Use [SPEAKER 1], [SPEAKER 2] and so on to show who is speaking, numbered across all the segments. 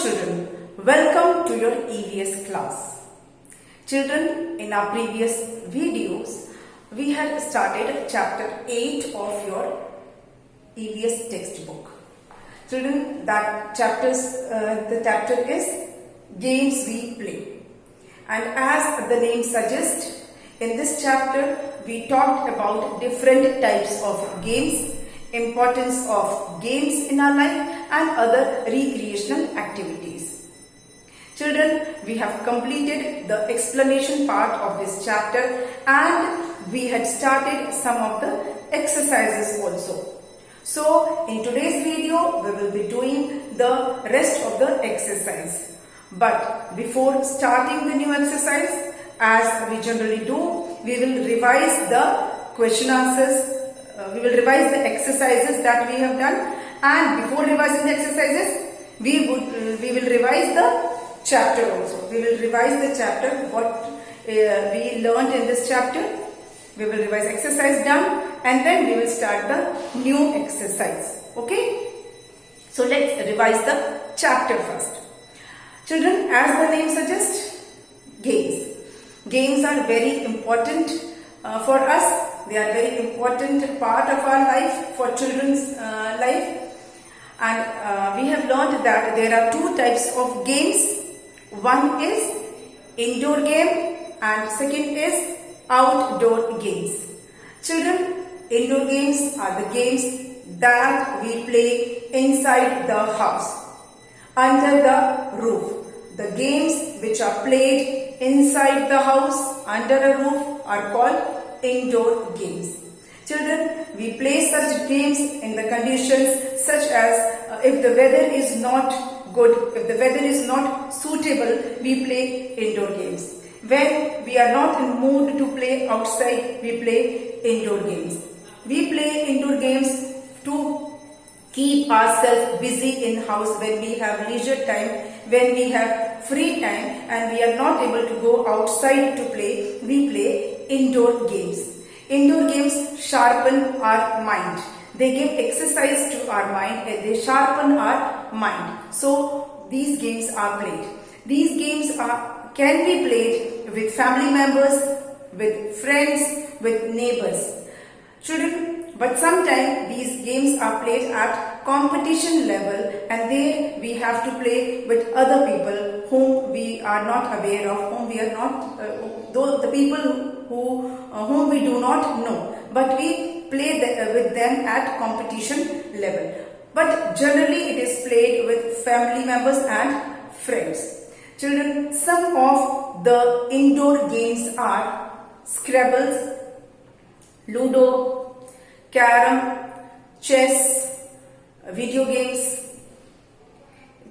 [SPEAKER 1] children, welcome to your EVS class. Children, in our previous videos, we had started chapter 8 of your EVS textbook. Children, the chapter is Games We Play. And as the name suggests, in this chapter we talked about different types of games, importance of games in our life and other recreational activities. Children, we have completed the explanation part of this chapter and we had started some of the exercises also. So, in today's video, we will be doing the rest of the exercise. But before starting the new exercise, as we generally do, we will revise the question answers. We will revise the exercises that we have done, and before revising the exercises, we will revise the chapter also. We will revise the chapter, what we learned in this chapter. We will revise exercise done, and then we will start the new exercise. Okay? So let's revise the chapter first. Children, as the name suggests, games. Games are very important for us. They are very important part of our life, for children's life. And we have learned that there are two types of games. One is indoor game and second is outdoor games. Children, indoor games are the games that we play inside the house, under the roof. The games which are played inside the house, under a roof, are called indoor games. Children, we play such games in the conditions such as if the weather is not good, if the weather is not suitable, we play indoor games. When we are not in mood to play outside, we play indoor games. We play indoor games to keep ourselves busy in house when we have leisure time, when we have free time and we are not able to go outside to play, we play indoor games. Indoor games sharpen our mind. They give exercise to our mind and they sharpen our mind. So these games are played. These games can be played with family members, with friends, with neighbors. Children, but sometimes these games are played at competition level and there we have to play with other people whom we are not aware of, whom we are not, the people whom we do not know, but we play with them at competition level. But generally it is played with family members and friends. Children, some of the indoor games are Scrabbles, Ludo, Carom, chess, video games,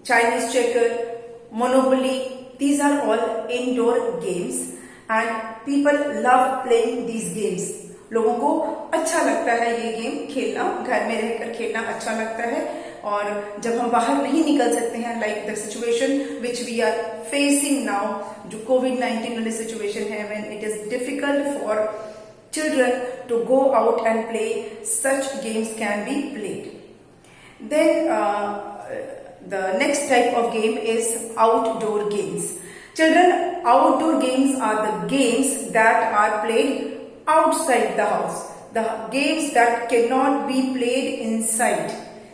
[SPEAKER 1] Chinese checker, Monopoly. These are all indoor games and people love playing these games. लोगों को अच्छा लगता है ये game खेलना, घर में रहकर खेलना अच्छा लगता है. और जब हम बाहर नहीं निकल सकते हैं, like the situation which we are facing now, जो COVID-19 वाली situation है, when it is difficult for children to go out and play, such games can be played. Then the next type of game is outdoor games. Children, outdoor games are the games that are played outside the house. The games that cannot be played inside,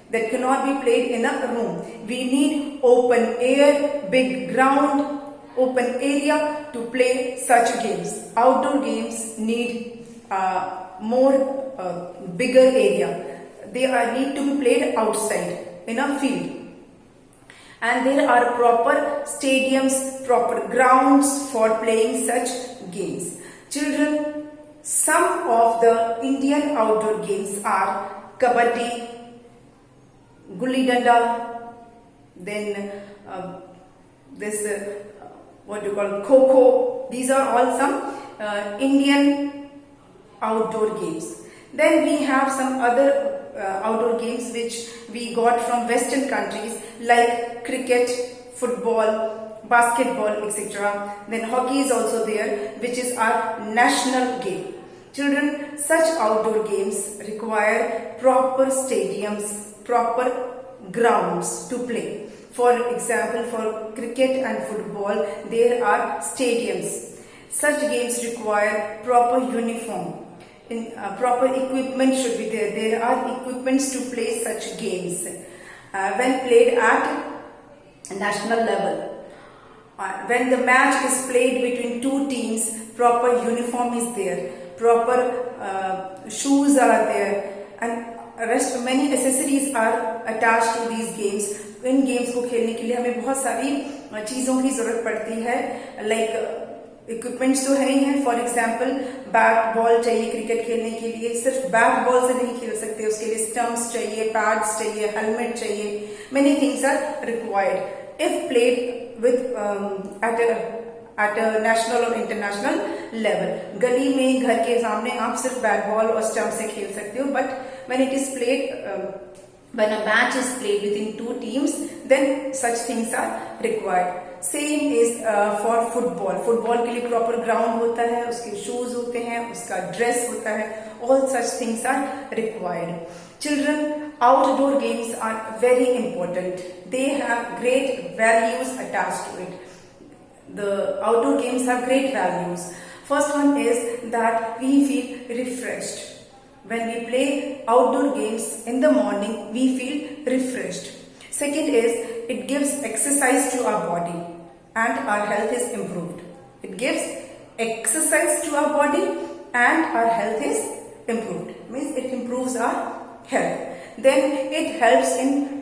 [SPEAKER 1] that cannot be played in a room. We need open air, big ground, open area to play such games. Outdoor games need bigger area. They need to be played outside in a field. And there are proper stadiums, proper grounds for playing such games. Children, some of the Indian outdoor games are Kabaddi, Gulli Danda, then Kho-Kho. These are all some Indian outdoor games. Then we have some other outdoor games which we got from Western countries like cricket, football, basketball, etc. Then hockey is also there, which is our national game. Children, such outdoor games require proper stadiums, proper grounds to play. For example, for cricket and football, there are stadiums. Such games require proper uniform. Proper equipment should be there. There are equipments to play such games. When played at national level, when the match is played between two teams, proper uniform is there, proper shoes are there, and many accessories are attached to these games. In games को खेलने के लिए हमें बहुत सारी चीजों की जरूरत पड़ती है, लाइक इक्विपमेंट्स तो है ही है. फॉर एग्जाम्पल बैट बॉल चाहिए क्रिकेट खेलने के लिए. सिर्फ बैट बॉल से नहीं खेल सकते, उसके लिए स्टम्प्स चाहिए, पैड्स चाहिए, हेलमेट चाहिए. Many things are required if played with at a national और इंटरनेशनल लेवल. गली में घर के सामने आप सिर्फ बैट बॉल और स्टम्प से खेल सकते हो, but when it is played when a match is played within two teams, then such things are required. Same is for football. Football के लिए proper ground होता है, उसके shoes होते हैं, उसका dress होता है. All such things are required. Children, outdoor games are very important. They have great values attached to it. The outdoor games have great values. First one is that we feel refreshed. When we play outdoor games in the morning, we feel refreshed. Second is, it gives exercise to our body and our health is improved. It gives exercise to our body and our health is improved. Means it improves our health. Then it helps in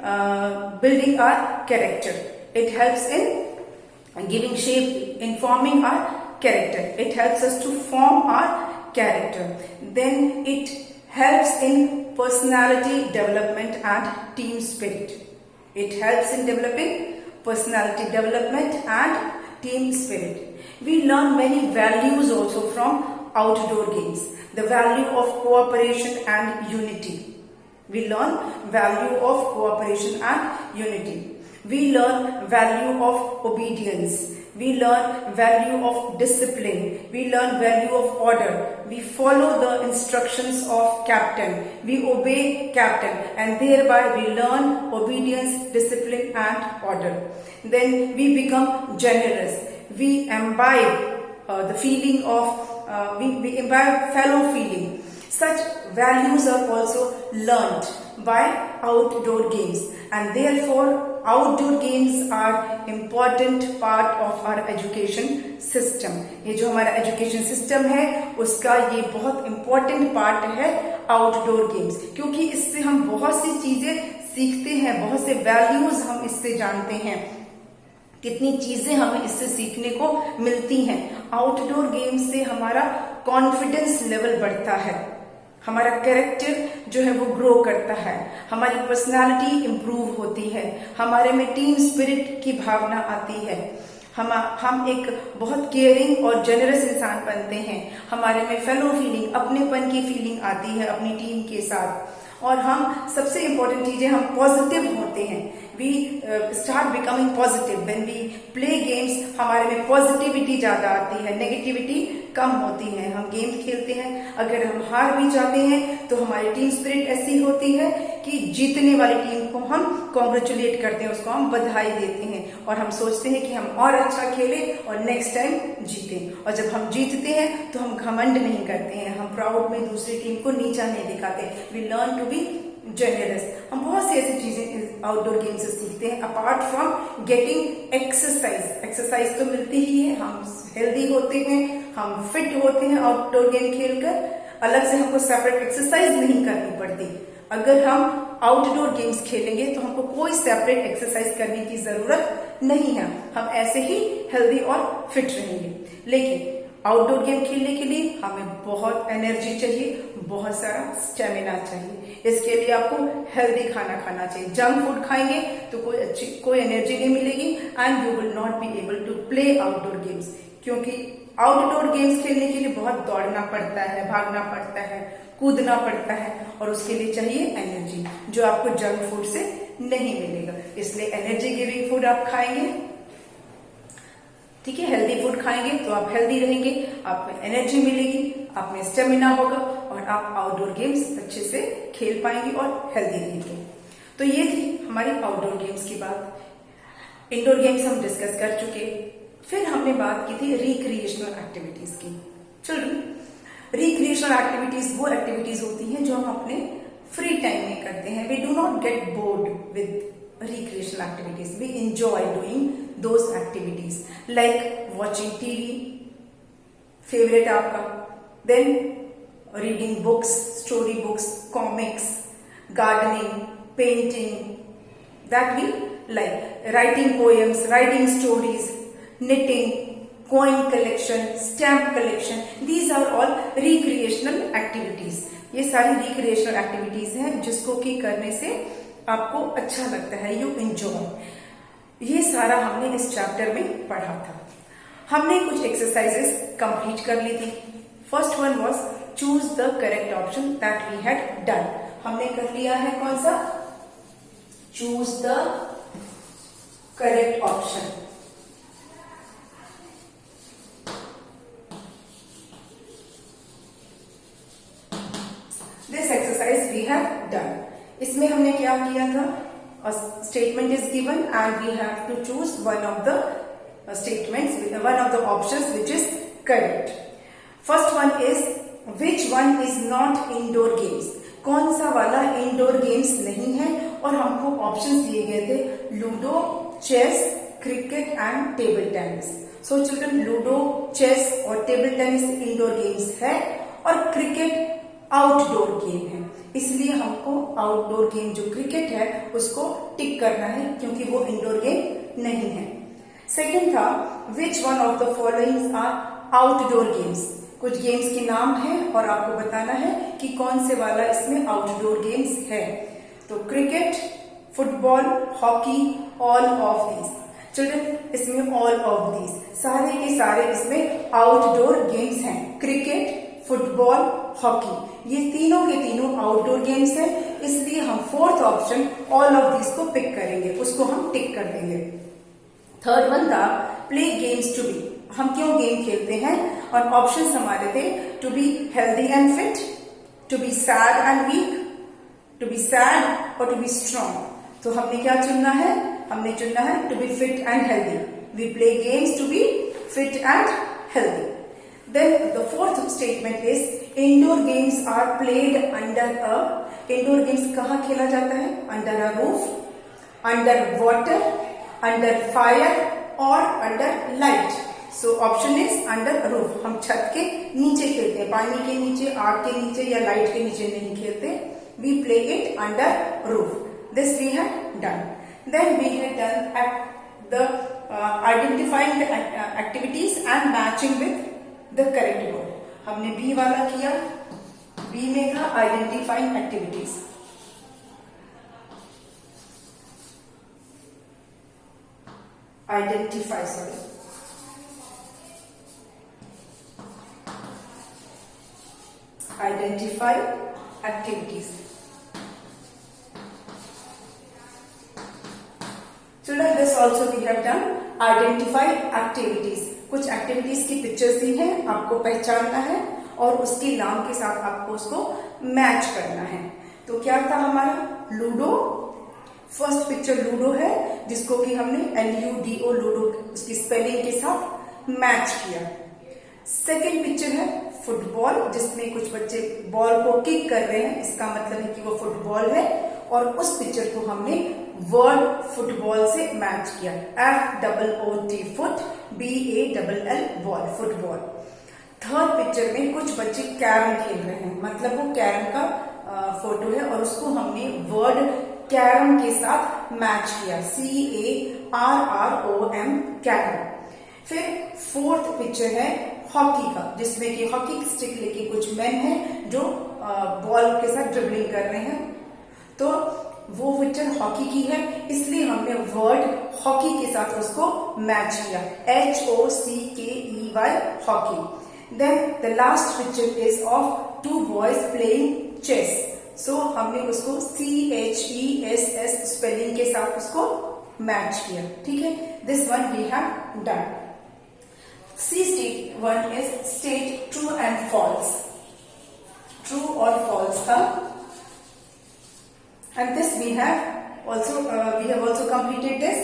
[SPEAKER 1] building our character. It helps in giving shape, in forming our character. It helps us to form our character. Then it helps in personality development and team spirit. It helps in developing personality development and team spirit. We learn many values also from outdoor games. The value of cooperation and unity. We learn value of cooperation and unity. We learn value of obedience. We learn value of discipline. We learn value of order. We follow the instructions of captain. We obey captain, and thereby we learn obedience, discipline and order. Then we become generous. We imbibe the feeling of we imbibe fellow feeling. Such values are also learnt by outdoor games, and therefore outdoor games are important part of our education system. ये जो हमारा education system है उसका ये बहुत important part है outdoor games, क्योंकि इससे हम बहुत सी चीजें सीखते हैं, बहुत से values हम इससे जानते हैं, कितनी चीजें हमें इससे सीखने को मिलती हैं. आउटडोर गेम्स से हमारा कॉन्फिडेंस लेवल बढ़ता है, हमारा कैरेक्टर जो है वो ग्रो करता है, हमारी पर्सनालिटी इंप्रूव होती है, हमारे में टीम स्पिरिट की भावना आती है, हम एक बहुत केयरिंग और जेनरस इंसान बनते हैं, हमारे में फेलो फीलिंग, अपनेपन की फीलिंग आती है अपनी टीम के साथ, और हम सबसे इम्पोर्टेंट चीजें हम पॉजिटिव होते हैं. We start becoming positive when we play games. हमारे में पॉजिटिविटी ज्यादा आती है, नेगेटिविटी कम होती है. हम गेम खेलते हैं, अगर हम हार भी जाते हैं तो हमारी टीम स्पिरिट ऐसी होती है कि जीतने वाली टीम को हम कॉन्ग्रेचुलेट करते हैं, उसको हम बधाई देते हैं, और हम सोचते हैं कि हम और अच्छा खेलें और नेक्स्ट टाइम जीतें. और जब हम जीतते हैं तो हम घमंड नहीं करते हैं, हम प्राउड में दूसरी टीम को नीचा नहीं दिखाते. We learn to be generous. हम बहुत सी ऐसी चीजें आउटडोर गेम से सीखते हैं. अपार्ट फ्रॉम गेटिंग एक्सरसाइज तो मिलती ही है, हम हेल्दी होते हैं, हम फिट होते हैं आउटडोर गेम खेलकर. अलग से हमको सेपरेट एक्सरसाइज नहीं करनी पड़ती. अगर हम आउटडोर गेम्स खेलेंगे तो हमको कोई सेपरेट एक्सरसाइज करने की जरूरत नहीं है, हम ऐसे ही हेल्दी और फिट रहेंगे. लेकिन आउटडोर गेम खेलने के लिए हमें बहुत एनर्जी चाहिए, बहुत सारा स्टेमिना चाहिए. इसके लिए आपको हेल्दी खाना खाना चाहिए. जंक फूड खाएंगे तो कोई एनर्जी नहीं मिलेगी and you will not be able to play outdoor games, क्योंकि आउटडोर गेम्स खेलने के लिए बहुत दौड़ना पड़ता है, भागना पड़ता है, कूदना पड़ता है, और उसके लिए चाहिए एनर्जी जो आपको जंक फूड से नहीं मिलेगा. इसलिए एनर्जी गिविंग फूड आप खाएंगे, ठीक है, हेल्दी फूड खाएंगे तो आप हेल्दी रहेंगे, आप में एनर्जी मिलेगी, आप में स्टेमिना होगा और आप आउटडोर गेम्स अच्छे से खेल पाएंगे और हेल्दी रहेंगे. तो ये थी हमारी आउटडोर गेम्स की बात, इंडोर गेम्स हम डिस्कस कर चुके। फिर हमने बात की थी रिक्रिएशनल एक्टिविटीज की। चिल्ड्रन, रिक्रिएशनल एक्टिविटीज वो एक्टिविटीज होती हैं जो हम अपने फ्री टाइम में करते हैं। We do not get bored with recreational activities. We enjoy doing those activities like watching TV, favorite आपका, then reading books, story books, comics, gardening, painting, that we like, writing poems, writing stories, knitting, coin collection, stamp collection. These are all recreational activities. ये सारी recreational activities हैं जिसको कि करने से आपको अच्छा लगता है, यू एंजॉय। ये सारा हमने इस चैप्टर में पढ़ा था। हमने कुछ एक्सरसाइजेस कंप्लीट कर ली थी। First one was choose the correct option that we had done. हमने कर लिया है कौन सा? Choose the correct option. This exercise we have done. इसमें हमने क्या किया था? Statement is given and we have to choose one of the statements, one of the options which is correct. First one is which one is not indoor games. कौन सा वाला indoor games नहीं है? और हमको ऑप्शंस दिए गए थे ludo, chess, cricket and table tennis. So children, ludo, chess और टेबल टेनिस इंडोर गेम्स है और क्रिकेट आउटडोर गेम है, इसलिए हमको आउटडोर गेम जो क्रिकेट है उसको टिक करना है क्योंकि वो इंडोर गेम नहीं है। सेकंड था which one of the followings are outdoor games. कुछ गेम्स के नाम है और आपको बताना है कि कौन से वाला इसमें आउटडोर गेम्स है। तो cricket, football, hockey, all of these. Children, इसमें ऑल ऑफ दीज सारे के सारे इसमें आउटडोर गेम्स हैं। क्रिकेट, फुटबॉल, हॉकी, ये तीनों के तीनों आउटडोर गेम्स हैं, इसलिए हम fourth option all of this को पिक करेंगे, उसको हम टिक कर देंगे। थर्ड वन था प्ले गेम्स टू बी। हम क्यों गेम खेलते हैं? और ऑप्शंस हमारे थे to be healthy and fit, to be sad and weak, to be sad और टू बी स्ट्रॉन्ग। तो हमने क्या चुनना है? हमने चुनना है to be fit and healthy. We play games to be fit and healthy. Then the fourth statement is indoor games are played under a. Indoor games कहाँ खेला जाता है? Under a roof, under water, under fire or under light. So option is under roof. हम छत के नीचे खेलते हैं, पानी के नीचे, आग के नीचे या लाइट के नीचे नहीं खेलते। We play it under roof. This we have done. Then we had done at the identifying the activities and matching with the correct word. हमने बी वाला किया। बी में था identifying activities. Identify activities. Children, this also we have done identify activities. कुछ activities की pictures दी है, आपको पहचानना है और उसके नाम के साथ आपको उसको मैच करना है। तो क्या था हमारा? लूडो। फर्स्ट पिक्चर लूडो है जिसको कि हमने LUDO लूडो उसकी स्पेलिंग के साथ मैच किया। सेकेंड पिक्चर है फुटबॉल, जिसमें कुछ बच्चे बॉल को किक कर रहे हैं, इसका मतलब है कि वो फुटबॉल है और उस पिक्चर को हमने वर्ड फुटबॉल से मैच किया। FOOT foot, BALL ball, football. Third picture में कुछ बच्चे कैरम खेल रहे हैं, मतलब वो कैरम का फोटो है और उसको हमने वर्ड कैरम के साथ मैच किया। CARROM carrom. फिर फोर्थ पिक्चर है हॉकी का, जिसमें कि हॉकी स्टिक लेके कुछ मैन हैं जो बॉल के साथ ड्रिबलिंग कर रहे हैं। तो वो पिक्चर हॉकी की है, इसलिए हमने वर्ड हॉकी के साथ उसको मैच किया। HOCKEY hockey. Then the last picture is of two boys playing chess. सो हमने उसको CHESS स्पेलिंग के साथ उसको मैच किया। ठीक है, this one we have done. C state one is state true and false. True or false था, and this we have Also, we have also completed this.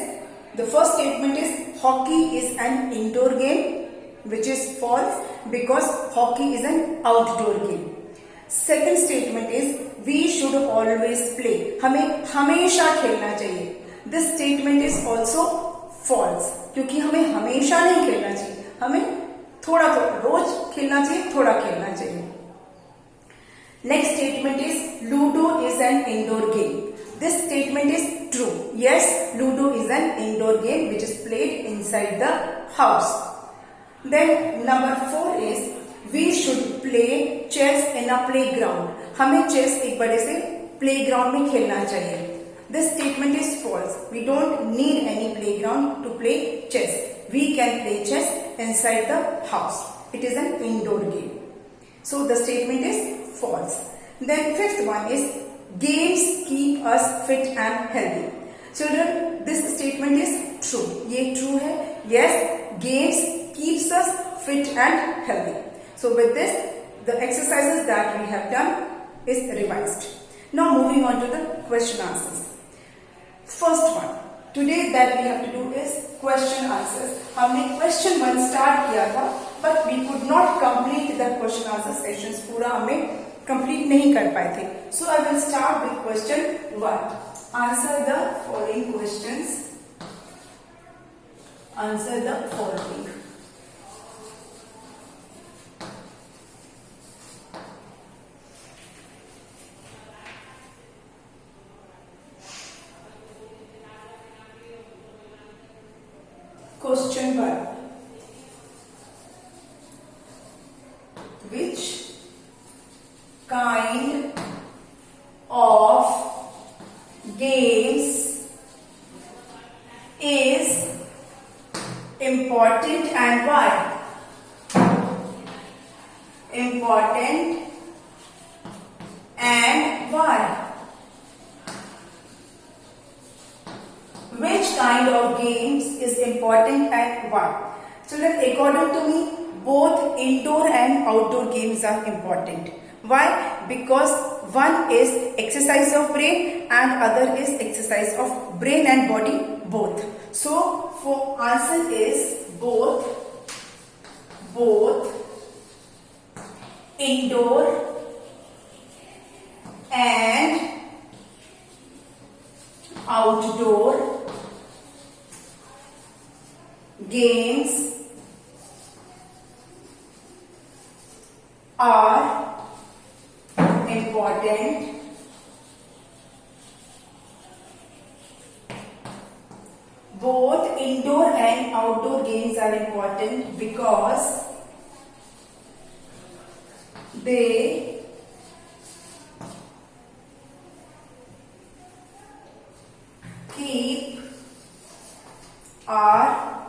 [SPEAKER 1] The first statement is hockey is an indoor game, which is false because hockey is an outdoor game. Second statement is we should always play. हमें हमेशा खेलना चाहिए. This statement is also false क्योंकि हमें हमेशा नहीं खेलना चाहिए. हमें थोड़ा रोज खेलना चाहिए, थोड़ा खेलना चाहिए. Next statement is Ludo is an indoor game. This statement is true. Yes, Ludo is an indoor game which is played inside the house. Then number 4 is we should play chess in a playground. हमें chess एक बड़े से playground में खेलना चाहिए. This statement is false. We don't need any playground to play chess. We can play chess inside the house. It is an indoor game. So the statement is false. Then fifth one is games keep us fit and healthy. Children, this statement is true. ये true है. Yes, games keeps us fit and healthy. So with this, the exercises that we have done is revised. Now moving on to the question answers. First one, today that we have to do is question answers. हमने question 1 start किया था, but we could not complete the question answer sessions. पूरा हमें complete नहीं कर पाए थे. So I will start with question 1. Answer the following questions. Answer the following. Question 1. Which kind of games is important and why? Important and why? Which kind of games is important and why? Children, according to me, both indoor and outdoor games are important. Why? Because one is exercise of brain and other is exercise of brain and body both. So for answer is both indoor and outdoor games are important both indoor and outdoor games are important because they keep our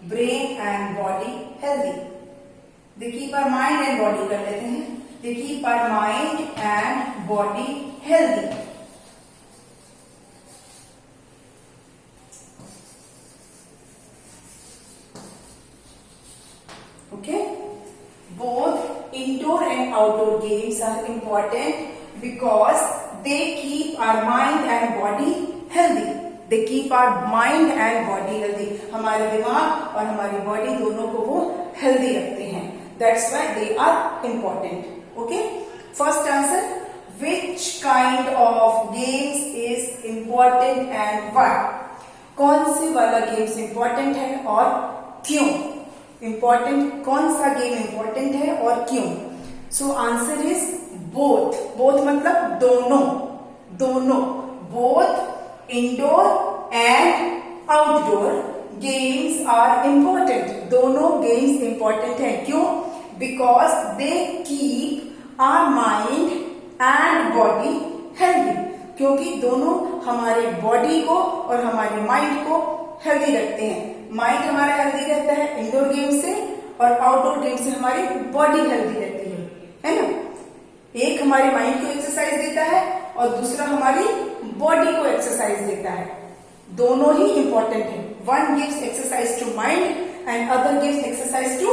[SPEAKER 1] brain and body healthy. They keep our mind and body कर लेते हैं. They keep our mind and body healthy. Okay? Both indoor and outdoor games are important because they keep our mind and body healthy. They keep our mind and body healthy. हमारे दिमाग और हमारी body दोनों को वो healthy रखते हैं. That's why they are important. Okay? First answer, which kind of games is important and why? कौन से वाला गेम्स important है और क्यों? Important कौन सा गेम important है और क्यों? So answer is both. Both मतलब दोनों. Both indoor and outdoor games are important. दोनों games important हैं. क्यों? Because they keep our mind and body healthy. क्योंकि दोनों हमारे बॉडी को और हमारे माइंड को हेल्दी रखते हैं. माइंड हमारा हेल्दी रहता है इंडोर गेम से और आउटडोर गेम से हमारी बॉडी हेल्दी रहती है ना. एक हमारे माइंड को एक्सरसाइज देता है और दूसरा हमारी बॉडी को एक्सरसाइज देता है. दोनों ही इंपॉर्टेंट है. One gives exercise to mind and other gives exercise to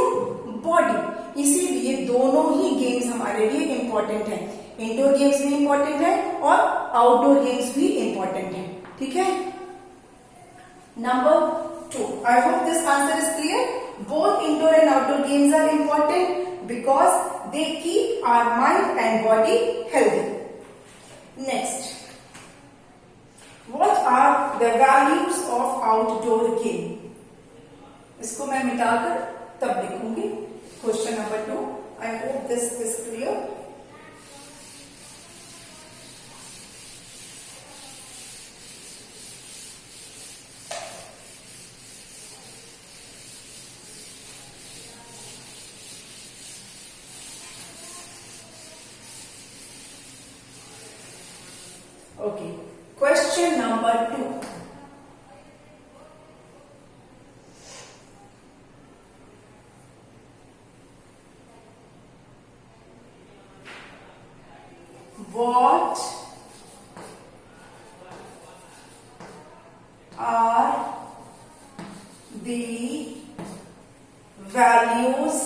[SPEAKER 1] body. इसीलिए दोनों ही गेम्स हमारे लिए इंपॉर्टेंट है. इंडोर गेम्स भी इंपॉर्टेंट है और आउटडोर गेम्स भी इंपॉर्टेंट है. ठीक है. Number 2. I hope this answer is clear. Both indoor and outdoor games are important because they keep our mind and body healthy. Next, what are the values of outdoor game? इसको मैं मिटाकर तब लिखूंगी. Question number 2. I hope this is clear. Okay. Question number 2. What are the values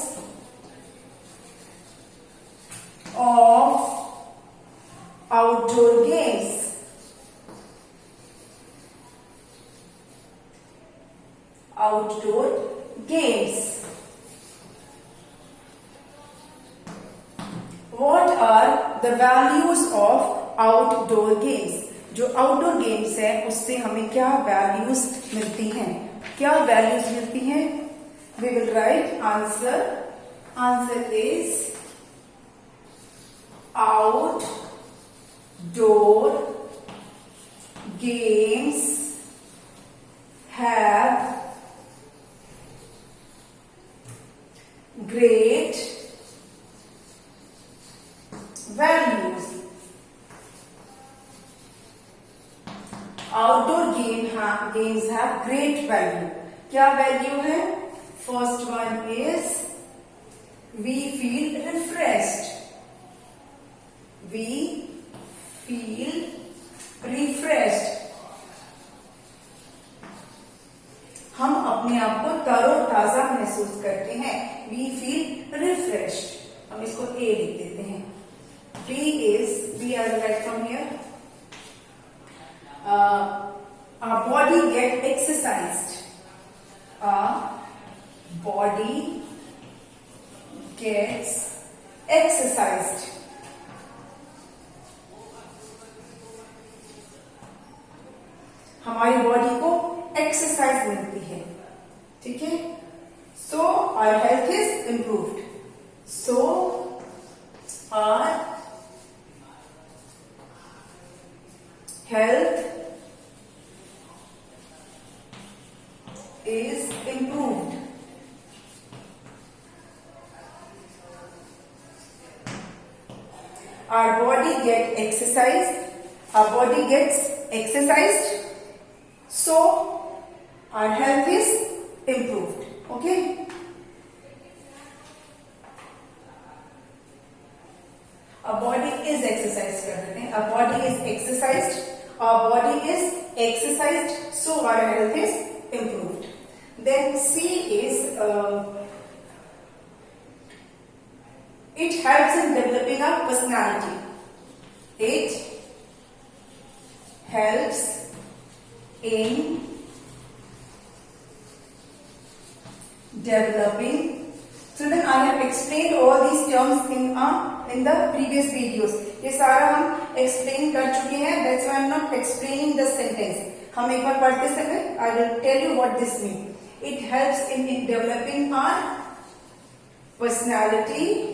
[SPEAKER 1] of outdoor games? Outdoor games. What are the values of outdoor games? जो outdoor games है उससे हमें क्या values मिलती हैं? क्या वैल्यूज मिलती हैं? We will write answer. Answer is outdoor games have great values. Outdoor games have great value. क्या वैल्यू है? First one is we feel refreshed. We feel refreshed. हम अपने आप को तरोताजा महसूस करते हैं. We feel refreshed. हम इसको A लिख देते हैं. B is, we are right from here. Our body get exercised. Our body gets exercised. हमारी बॉडी को एक्सरसाइज मिलती है. ठीक है. So our health is improved. सो आवर health is improved. Our body gets exercised. Our body gets exercised. So our health is improved. Okay. Our body is exercised कर देते हैं. Our body is exercised. Our body is exercised, so our health is improved. Then C is it helps in developing our personality. It helps in developing. Children, I have explained all these terms in the previous videos. ये सारा हम explain कर चुके हैं. That's why I am not explaining the sentence. हम एक बार पढ़ते समय I will tell you what this means. It helps in developing our personality.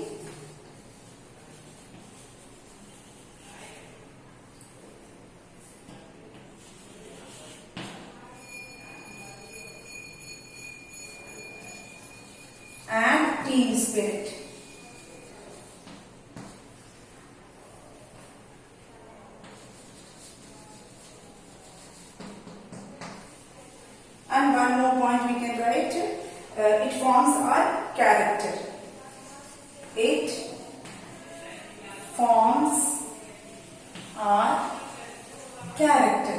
[SPEAKER 1] And team spirit. And one more point we can write. It forms our character. It forms our character.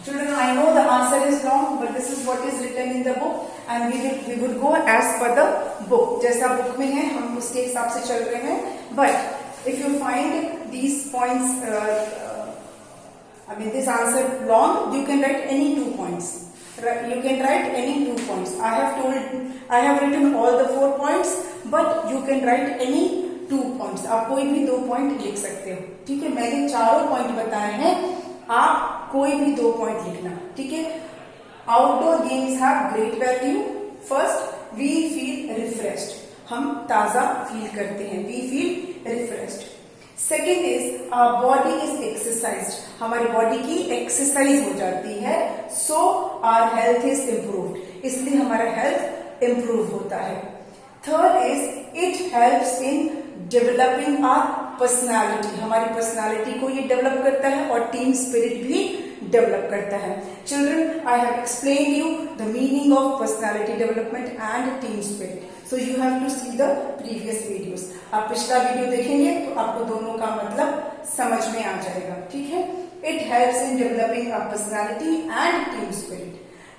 [SPEAKER 1] Children, I know the answer is long, but this is what is written in the book, and we would go as per the book. जैसा book में है हम उसके हिसाब से चल रहे हैं. But if you find these points, this answer long, you can write any 2 points. You can write any 2 points. I have written all the 4 points, but you can write any 2 points. आप कोई भी 2 point लिख सकते हो. ठीक है, मैंने चारों पॉइंट बताए हैं, आप कोई भी 2 पॉइंट लिखना. ठीक है. Outdoor games have great value. First, we feel refreshed. हम ताजा फील करते हैं. We feel refreshed. Second is our body is exercised. हमारी बॉडी की एक्सरसाइज हो जाती है. So our health is improved. इसलिए हमारा हेल्थ इम्प्रूव होता है. Third is it helps in developing our personality. हमारी पर्सनालिटी को ये डेवलप करता है और टीम स्पिरिट भी डेवलप करता है. Children, I have explain you the meaning of personality development and team spirit. So you have to see the previous videos. आप पिछला वीडियो देखेंगे तो आपको दोनों का मतलब समझ में आ जाएगा. ठीक है. It helps in developing our personality and team spirit.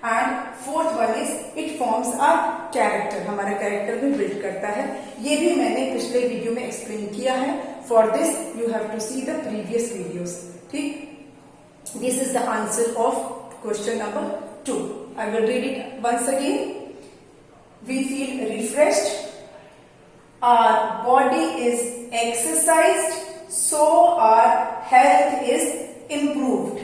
[SPEAKER 1] And fourth one is it forms our character. हमारा कैरेक्टर भी बिल्ड करता है. ये भी मैंने पिछले वीडियो में एक्सप्लेन किया है. For this you have to see the previous videos. ठीक. This is the answer of question number 2. I will read it once again. We feel refreshed. Our body is exercised, so our health is improved.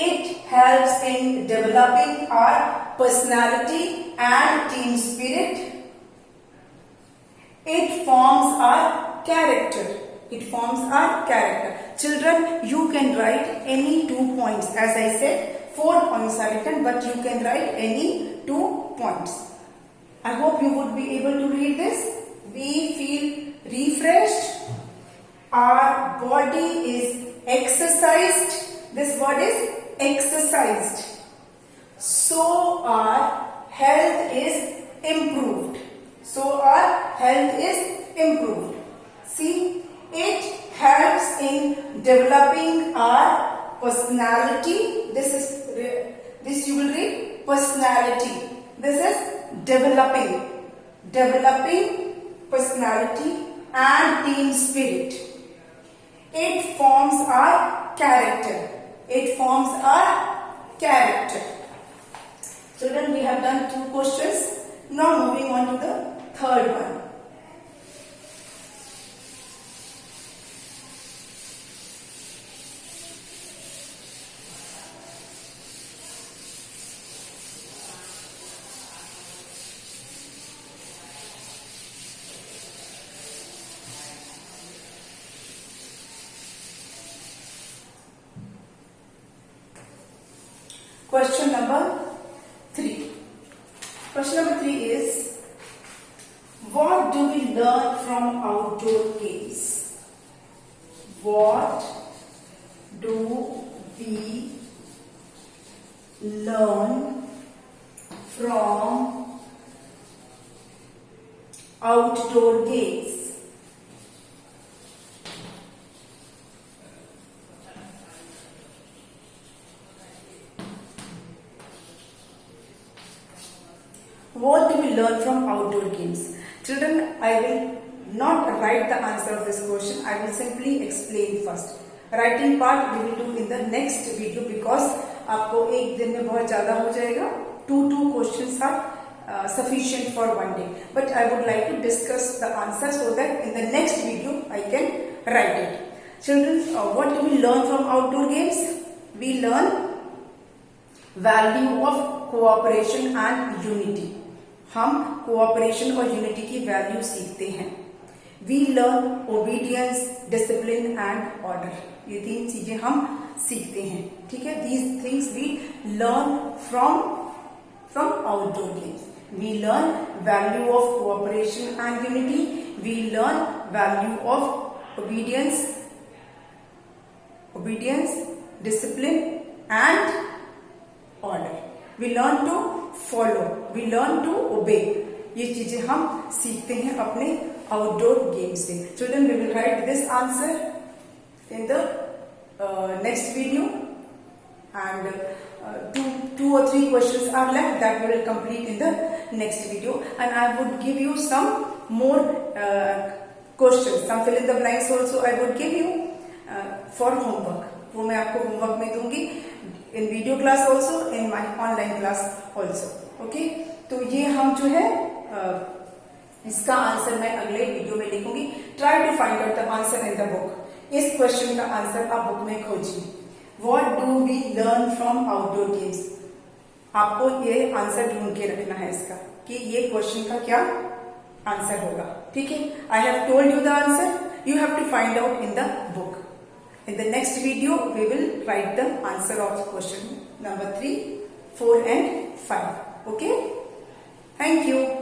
[SPEAKER 1] It helps in developing our personality and team spirit. It forms our character. It forms our character. Children, you can write any 2 points. As I said, 4 points are written, but you can write any 2 points. I hope you would be able to read this. We feel refreshed. Our body is exercised. This word is exercised. So our health is improved. So our health is improved. See, it helps in developing our personality. This you will read personality. This is developing personality and team spirit. It forms our character. It forms our character. Children, we have done 2 questions. Now moving on to the third one. Question number 3. Question number 3 is, what do we learn from outdoor games? What do we learn from outdoor games? What do we learn from outdoor games? Children, I will not write the answer of this question. I will simply explain first. Writing part we will do in the next video because आपको एक दिन में बहुत ज्यादा हो जाएगा. 2 questions are sufficient for 1 day. But I would like to discuss the answer so that in the next video I can write it. Children, what do we learn from outdoor games? We learn value of cooperation and unity. हम cooperation और unity की value सीखते हैं. We learn obedience, discipline and order. ये 3 चीजें हम सीखते हैं. ठीक है. These things we learn from outdoor games. We learn value of cooperation and unity. We learn value of obedience, discipline and order. We learn to follow, we learn to obey. ये चीजें हम सीखते हैं अपने आउटडोर गेम से. Children, we will write this answer in the next video, and two or three questions are left that we will complete in the next video, and I would give you some more questions, some fill in the blanks also I would give you for homework. वो मैं आपको homework में दूंगी in video class also, in my online class also. Okay, तो ये हम जो है इसका आंसर मैं अगले वीडियो में लिखूंगी. Try to find out the answer in the book. इस क्वेश्चन का आंसर आप बुक में खोजिए. What do we learn from outdoor games? आपको ये आंसर ढूंढ के रखना है इसका कि ये क्वेश्चन का क्या आंसर होगा. ठीक है, I have told you the answer. You have to find out in the book. In the next video, we will write the answer of question number 3, 4 and 5. Okay? Thank you.